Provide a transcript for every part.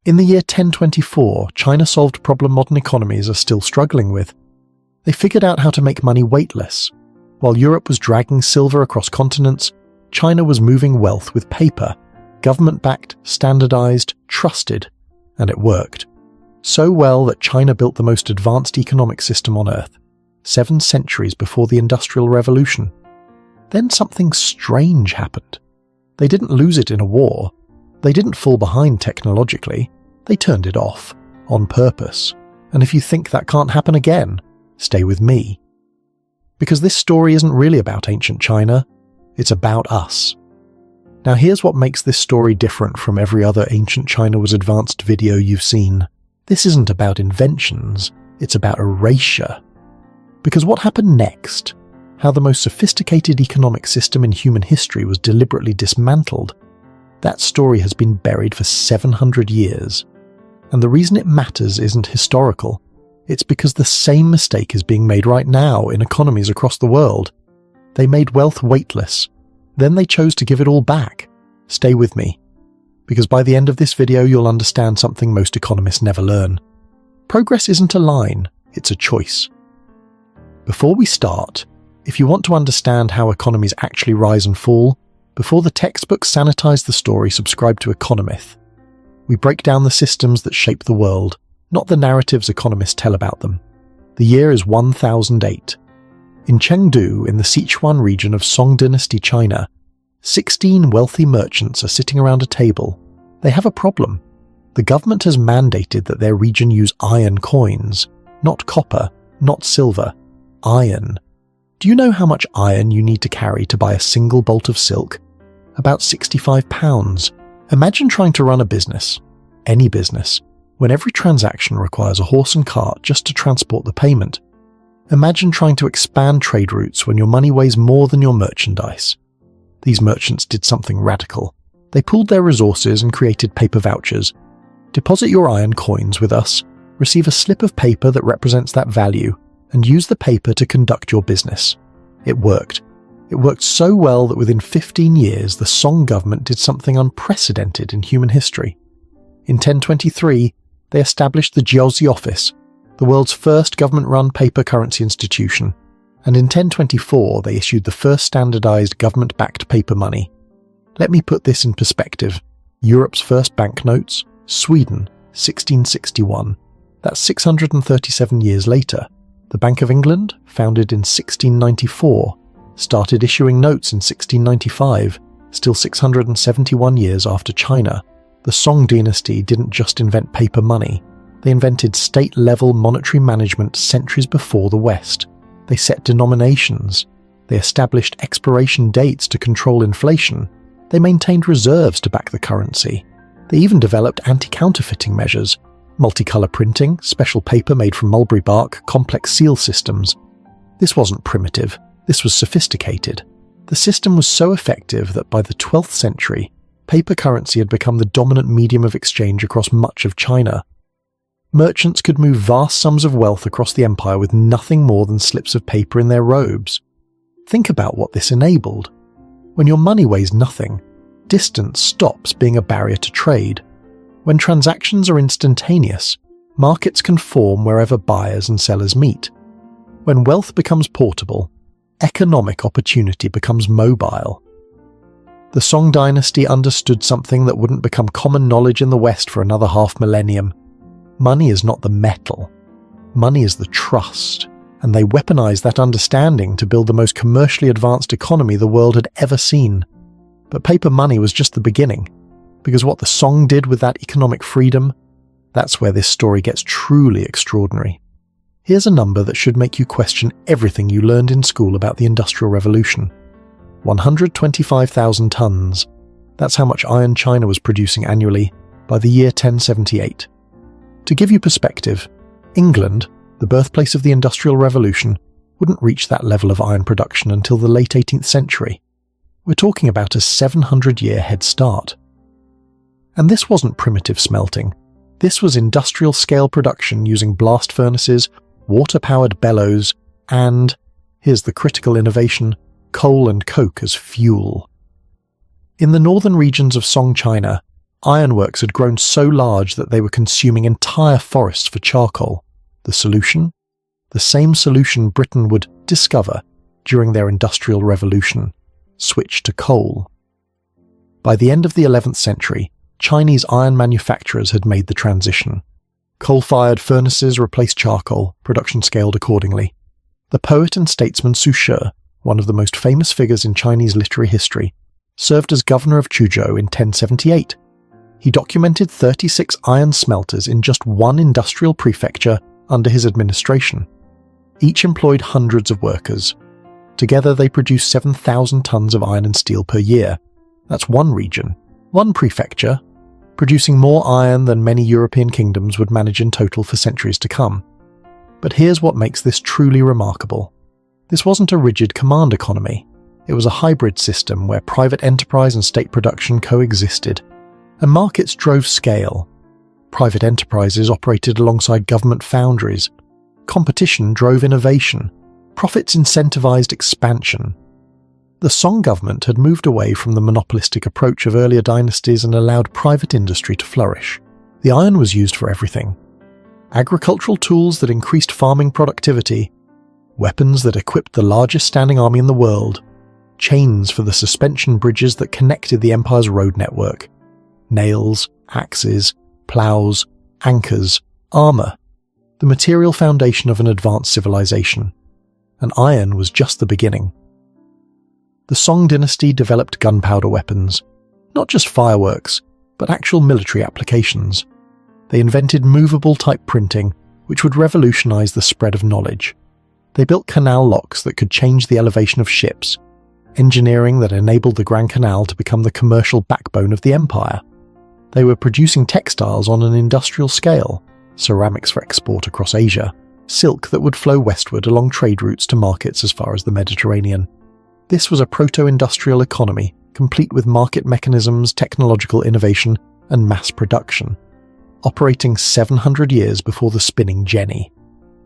In the year 1024, China solved a problem modern economies are still struggling with. They figured out how to make money weightless. While Europe was dragging silver across continents, China was moving wealth with paper, government-backed, standardized, trusted, and it worked. So well that China built the most advanced economic system on Earth, 7 centuries before the Industrial Revolution. Then something strange happened. They didn't lose it in a war. They didn't fall behind technologically. They turned it off, on purpose. And if you think that can't happen again, stay with me. Because this story isn't really about ancient China, it's about us. Now here's what makes this story different from every other Ancient China Was Advanced video you've seen. This isn't about inventions, it's about erasure. Because what happened next, how the most sophisticated economic system in human history was deliberately dismantled, that story has been buried for 700 years. And the reason it matters isn't historical. It's because the same mistake is being made right now in economies across the world. They made wealth weightless. Then they chose to give it all back. Stay with me. Because by the end of this video, you'll understand something most economists never learn. Progress isn't a line, it's a choice. Before we start, if you want to understand how economies actually rise and fall, before the textbooks sanitize the story, subscribe to Economyth. We break down the systems that shape the world, not the narratives economists tell about them. The year is 1008. In Chengdu, in the Sichuan region of Song Dynasty China, 16 wealthy merchants are sitting around a table. They have a problem. The government has mandated that their region use iron coins, not copper, not silver, iron. Do you know how much iron you need to carry to buy a single bolt of silk? About 65 pounds. Imagine trying to run a business, any business, when every transaction requires a horse and cart just to transport the payment. Imagine trying to expand trade routes when your money weighs more than your merchandise. These merchants did something radical. They pooled their resources and created paper vouchers. Deposit your iron coins with us, receive a slip of paper that represents that value, and use the paper to conduct your business. It worked. It worked so well that within 15 years, the Song government did something unprecedented in human history. In 1023, they established the Jiaozi Office, the world's first government-run paper currency institution, and in 1024 they issued the first standardized government-backed paper money. Let me put this in perspective. Europe's first banknotes, Sweden, 1661. That's 637 years later. The Bank of England, founded in 1694, started issuing notes in 1695, still 671 years after China. The Song dynasty didn't just invent paper money. They invented state-level monetary management centuries before the West. They set denominations. They established expiration dates to control inflation. They maintained reserves to back the currency. They even developed anti-counterfeiting measures, multicolour printing, special paper made from mulberry bark, complex seal systems. This wasn't primitive. This was sophisticated. The system was so effective that by the 12th century, paper currency had become the dominant medium of exchange across much of China. Merchants could move vast sums of wealth across the empire with nothing more than slips of paper in their robes. Think about what this enabled. When your money weighs nothing, distance stops being a barrier to trade. When transactions are instantaneous, markets can form wherever buyers and sellers meet. When wealth becomes portable, economic opportunity becomes mobile. The Song dynasty understood something that wouldn't become common knowledge in the West for another half millennium. Money is not the metal. Money is the trust, and they weaponized that understanding to build the most commercially advanced economy the world had ever seen. But paper money was just the beginning, because what the Song did with that economic freedom, that's where this story gets truly extraordinary. Here's a number that should make you question everything you learned in school about the Industrial Revolution. 125,000 tons. That's how much iron China was producing annually by the year 1078. To give you perspective, England, the birthplace of the Industrial Revolution, wouldn't reach that level of iron production until the late 18th century. We're talking about a 700-year head start. And this wasn't primitive smelting. This was industrial-scale production using blast furnaces, water-powered bellows, and, here's the critical innovation, coal and coke as fuel. In the northern regions of Song China, Ironworks had grown so large that they were consuming entire forests for charcoal. The solution? The same solution Britain would discover during their Industrial Revolution: switch to coal. By the end of the 11th century, Chinese iron manufacturers had made the transition. Coal-fired furnaces replaced charcoal, production scaled accordingly. The poet and statesman Su Shi, one of the most famous figures in Chinese literary history, served as governor of Chuzhou in 1078. He documented 36 iron smelters in just one industrial prefecture under his administration. Each employed hundreds of workers. Together they produced 7,000 tons of iron and steel per year. That's one region, one prefecture, producing more iron than many European kingdoms would manage in total for centuries to come. But here's what makes this truly remarkable. This wasn't a rigid command economy. It was a hybrid system where private enterprise and state production coexisted, and markets drove scale. Private enterprises operated alongside government foundries. Competition drove innovation. Profits incentivized expansion. The Song government had moved away from the monopolistic approach of earlier dynasties and allowed private industry to flourish. The iron was used for everything. Agricultural tools that increased farming productivity, weapons that equipped the largest standing army in the world, chains for the suspension bridges that connected the empire's road network, nails, axes, plows, anchors, armor, the material foundation of an advanced civilization. And iron was just the beginning. The Song dynasty developed gunpowder weapons, not just fireworks, but actual military applications. They invented movable type printing, which would revolutionize the spread of knowledge. They built canal locks that could change the elevation of ships, engineering that enabled the Grand Canal to become the commercial backbone of the empire. They were producing textiles on an industrial scale, ceramics for export across Asia, silk that would flow westward along trade routes to markets as far as the Mediterranean. This was a proto-industrial economy, complete with market mechanisms, technological innovation, and mass production, operating 700 years before the spinning jenny.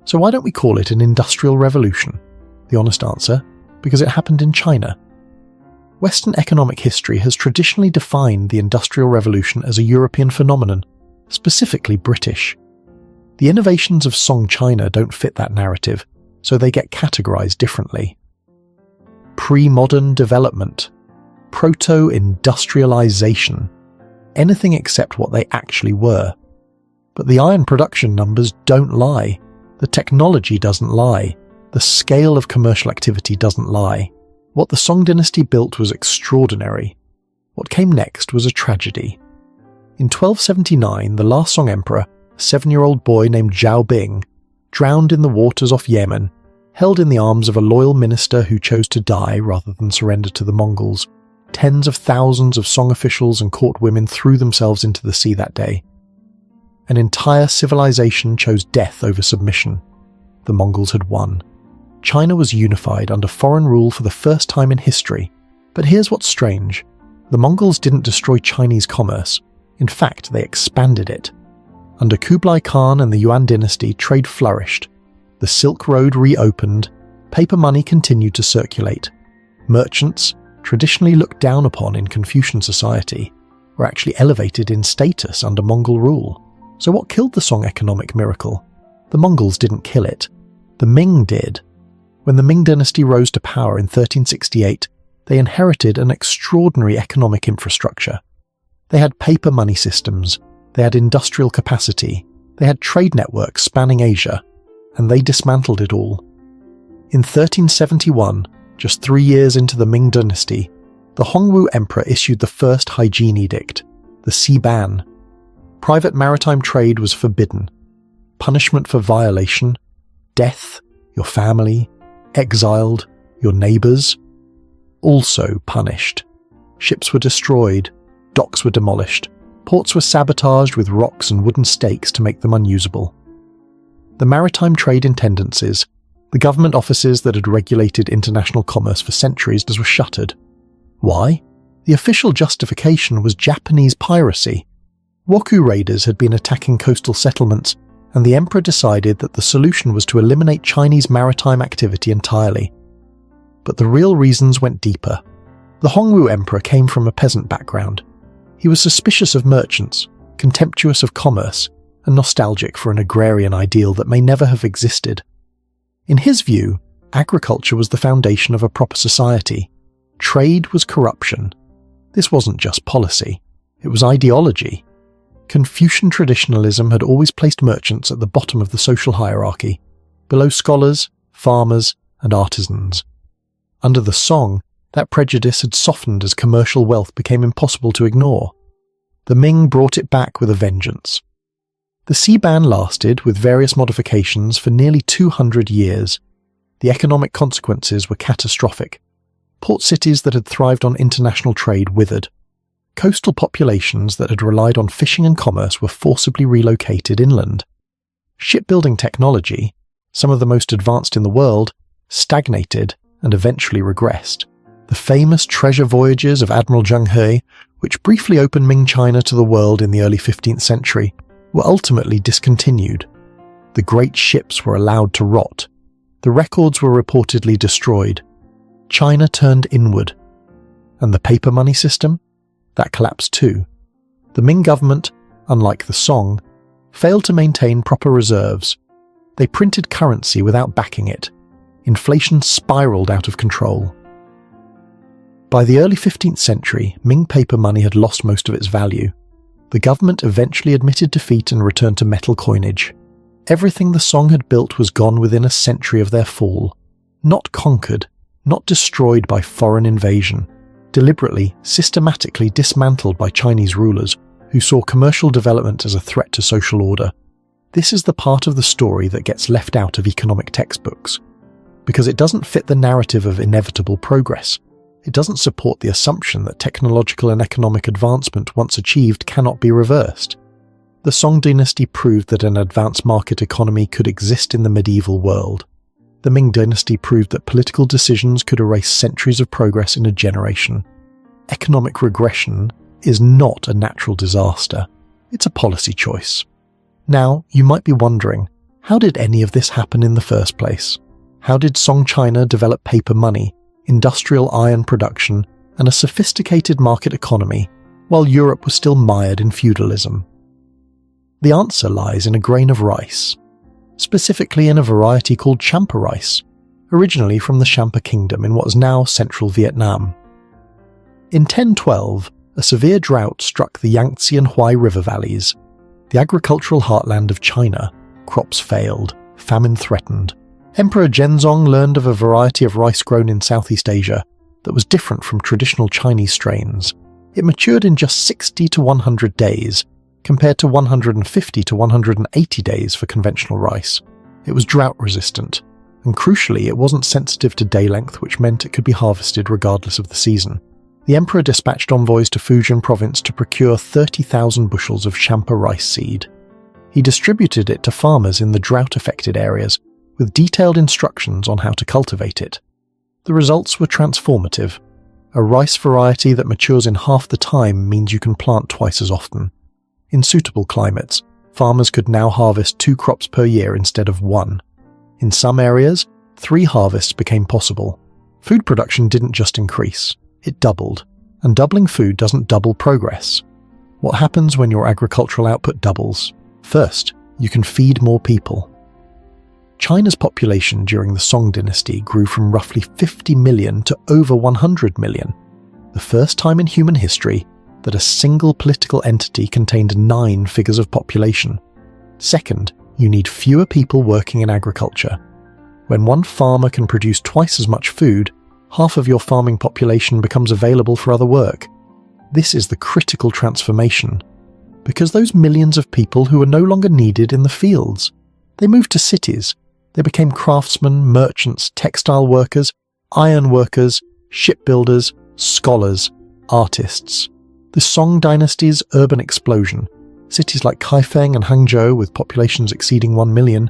So why don't we call it an industrial revolution? The honest answer, because it happened in China. Western economic history has traditionally defined the Industrial Revolution as a European phenomenon, specifically British. The innovations of Song China don't fit that narrative, so they get categorized differently. Pre-modern development, proto-industrialization, anything except what they actually were. But the iron production numbers don't lie, the technology doesn't lie, the scale of commercial activity doesn't lie. What the Song dynasty built was extraordinary. What came next was a tragedy. In 1279, the last Song emperor, a 7-year-old boy named Zhao Bing, drowned in the waters off Yemen, held in the arms of a loyal minister who chose to die rather than surrender to the Mongols. Tens of thousands of Song officials and court women threw themselves into the sea that day. An entire civilization chose death over submission. The Mongols had won. China was unified under foreign rule for the first time in history. But here's what's strange. The Mongols didn't destroy Chinese commerce. In fact, they expanded it. Under Kublai Khan and the Yuan dynasty, trade flourished. The Silk Road reopened. Paper money continued to circulate. Merchants, traditionally looked down upon in Confucian society, were actually elevated in status under Mongol rule. So what killed the Song economic miracle? The Mongols didn't kill it. The Ming did. When the Ming dynasty rose to power in 1368, they inherited an extraordinary economic infrastructure. They had paper money systems, they had industrial capacity, they had trade networks spanning Asia, and they dismantled it all. In 1371, just 3 years into the Ming dynasty, the Hongwu emperor issued the first hygiene edict, the Sea Ban. Private maritime trade was forbidden. Punishment for violation, death, your family, exiled, your neighbours, also punished. Ships were destroyed, docks were demolished, ports were sabotaged with rocks and wooden stakes to make them unusable. The maritime trade intendancies, the government offices that had regulated international commerce for centuries, were shuttered. Why? The official justification was Japanese piracy. Wokou raiders had been attacking coastal settlements, and the emperor decided that the solution was to eliminate Chinese maritime activity entirely. But the real reasons went deeper. The Hongwu emperor came from a peasant background. He was suspicious of merchants, contemptuous of commerce, and nostalgic for an agrarian ideal that may never have existed. In his view, agriculture was the foundation of a proper society. Trade was corruption. This wasn't just policy, it was ideology. Confucian traditionalism had always placed merchants at the bottom of the social hierarchy, below scholars, farmers, and artisans. Under the Song, that prejudice had softened as commercial wealth became impossible to ignore. The Ming brought it back with a vengeance. The sea ban lasted, with various modifications, for nearly 200 years. The economic consequences were catastrophic. Port cities that had thrived on international trade withered. Coastal populations that had relied on fishing and commerce were forcibly relocated inland. Shipbuilding technology, some of the most advanced in the world, stagnated and eventually regressed. The famous treasure voyages of Admiral Zheng He, which briefly opened Ming China to the world in the early 15th century, were ultimately discontinued. The great ships were allowed to rot. The records were reportedly destroyed. China turned inward. And the paper money system? That collapsed too. The Ming government, unlike the Song, failed to maintain proper reserves. They printed currency without backing it. Inflation spiraled out of control. By the early 15th century, Ming paper money had lost most of its value. The government eventually admitted defeat and returned to metal coinage. Everything the Song had built was gone within a century of their fall. Not conquered, not destroyed by foreign invasion. Deliberately, systematically dismantled by Chinese rulers who saw commercial development as a threat to social order. This is the part of the story that gets left out of economic textbooks, because it doesn't fit the narrative of inevitable progress. It doesn't support the assumption that technological and economic advancement once achieved cannot be reversed. The Song dynasty proved that an advanced market economy could exist in the medieval world. The Ming dynasty proved that political decisions could erase centuries of progress in a generation. Economic regression is not a natural disaster. It's a policy choice. Now, you might be wondering, how did any of this happen in the first place? How did Song China develop paper money, industrial iron production, and a sophisticated market economy, while Europe was still mired in feudalism? The answer lies in a grain of rice, specifically in a variety called champa rice, originally from the Champa Kingdom in what is now central Vietnam. In 1012, a severe drought struck the Yangtze and Huai river valleys. The agricultural heartland of China. Crops failed, famine threatened. Emperor Zhenzong learned of a variety of rice grown in Southeast Asia that was different from traditional Chinese strains. It matured in just 60 to 100 days, compared to 150 to 180 days for conventional rice. It was drought-resistant, and crucially it wasn't sensitive to day length, which meant it could be harvested regardless of the season. The emperor dispatched envoys to Fujian province to procure 30,000 bushels of champa rice seed. He distributed it to farmers in the drought-affected areas, with detailed instructions on how to cultivate it. The results were transformative. A rice variety that matures in half the time means you can plant twice as often. In suitable climates, farmers could now harvest 2 crops per year instead of 1. In some areas, 3 harvests became possible. Food production didn't just increase, it doubled. And doubling food doesn't double progress. What happens when your agricultural output doubles? First, you can feed more people. China's population during the Song dynasty grew from roughly 50 million to over 100 million. The first time in human history that a single political entity contained 9 figures of population. Second, you need fewer people working in agriculture. When one farmer can produce twice as much food, half of your farming population becomes available for other work. This is the critical transformation, because those millions of people who are no longer needed in the fields, they moved to cities. They became craftsmen, merchants, textile workers, iron workers, shipbuilders, scholars, artists. The Song dynasty's urban explosion, cities like Kaifeng and Hangzhou with populations exceeding 1 million,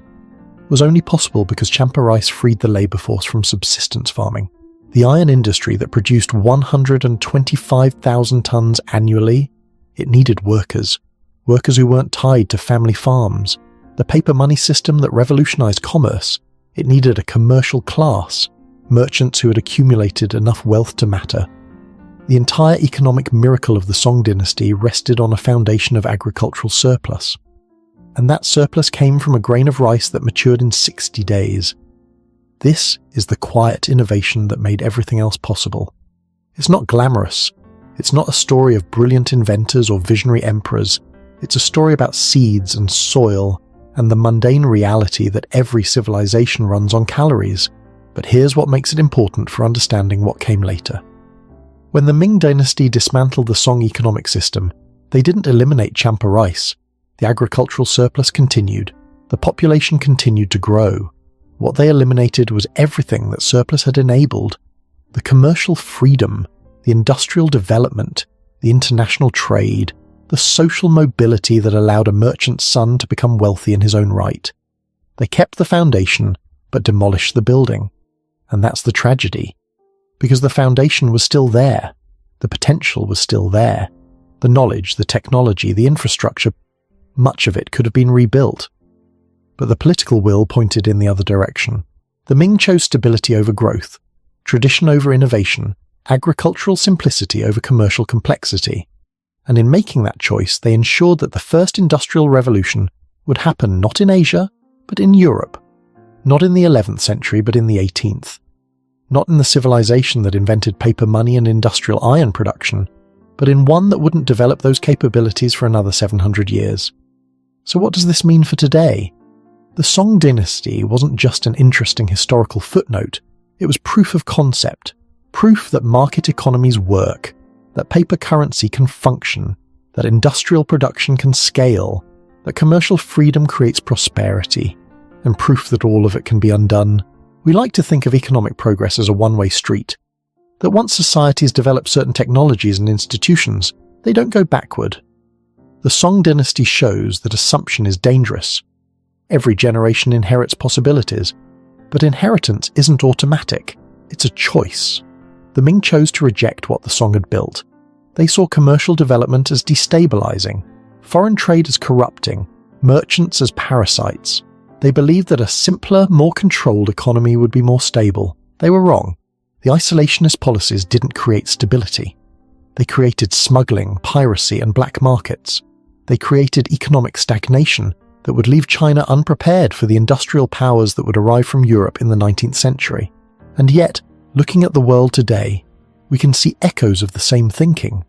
was only possible because champa rice freed the labour force from subsistence farming. The iron industry that produced 125,000 tonnes annually, it needed workers who weren't tied to family farms. The paper money system that revolutionised commerce, it needed a commercial class, merchants who had accumulated enough wealth to matter. The entire economic miracle of the Song dynasty rested on a foundation of agricultural surplus. And that surplus came from a grain of rice that matured in 60 days. This is the quiet innovation that made everything else possible. It's not glamorous. It's not a story of brilliant inventors or visionary emperors. It's a story about seeds and soil and the mundane reality that every civilization runs on calories. But here's what makes it important for understanding what came later. When the Ming dynasty dismantled the Song economic system, they didn't eliminate Champa rice. The agricultural surplus continued. The population continued to grow. What they eliminated was everything that surplus had enabled: the commercial freedom, the industrial development, the international trade, the social mobility that allowed a merchant's son to become wealthy in his own right. They kept the foundation, but demolished the building. And that's the tragedy. Because the foundation was still there. The potential was still there. The knowledge, the technology, the infrastructure, much of it could have been rebuilt. But the political will pointed in the other direction. The Ming chose stability over growth, tradition over innovation, agricultural simplicity over commercial complexity. And in making that choice, they ensured that the first industrial revolution would happen not in Asia, but in Europe. Not in the 11th century, but in the 18th. Not in the civilization that invented paper money and industrial iron production, but in one that wouldn't develop those capabilities for another 700 years. So what does this mean for today? The Song dynasty wasn't just an interesting historical footnote, it was proof of concept, proof that market economies work, that paper currency can function, that industrial production can scale, that commercial freedom creates prosperity, and proof that all of it can be undone. We like to think of economic progress as a one-way street, that once societies develop certain technologies and institutions, they don't go backward. The Song dynasty shows that assumption is dangerous. Every generation inherits possibilities, but inheritance isn't automatic, it's a choice. The Ming chose to reject what the Song had built. They saw commercial development as destabilizing, foreign trade as corrupting, merchants as parasites. They believed that a simpler, more controlled economy would be more stable. They were wrong. The isolationist policies didn't create stability. They created smuggling, piracy, and black markets. They created economic stagnation that would leave China unprepared for the industrial powers that would arrive from Europe in the 19th century. And yet, looking at the world today, we can see echoes of the same thinking.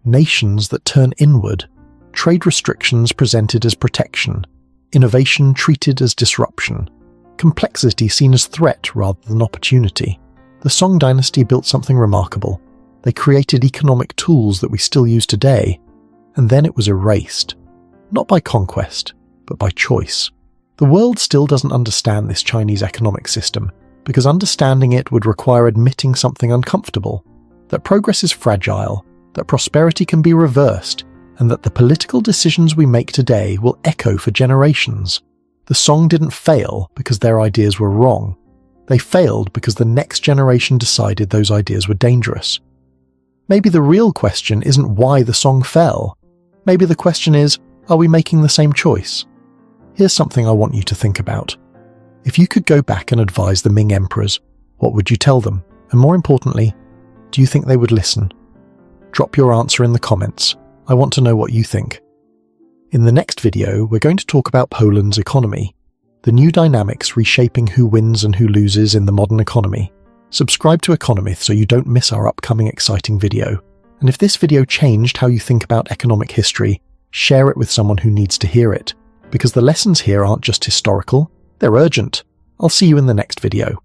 Nations that turn inward, trade restrictions presented as protection, innovation treated as disruption, complexity seen as threat rather than opportunity. The Song dynasty built something remarkable. They created economic tools that we still use today, and then it was erased. Not by conquest, but by choice. The world still doesn't understand this Chinese economic system, because understanding it would require admitting something uncomfortable, that progress is fragile, that prosperity can be reversed, and that the political decisions we make today will echo for generations. The Song didn't fail because their ideas were wrong. They failed because the next generation decided those ideas were dangerous. Maybe the real question isn't why the Song fell. Maybe the question is, are we making the same choice? Here's something I want you to think about. If you could go back and advise the Ming emperors, what would you tell them? And more importantly, do you think they would listen? Drop your answer in the comments. I want to know what you think. In the next video, we're going to talk about Poland's economy, the new dynamics reshaping who wins and who loses in the modern economy. Subscribe to Economist so you don't miss our upcoming exciting video. And if this video changed how you think about economic history, share it with someone who needs to hear it, because the lessons here aren't just historical, they're urgent. I'll see you in the next video.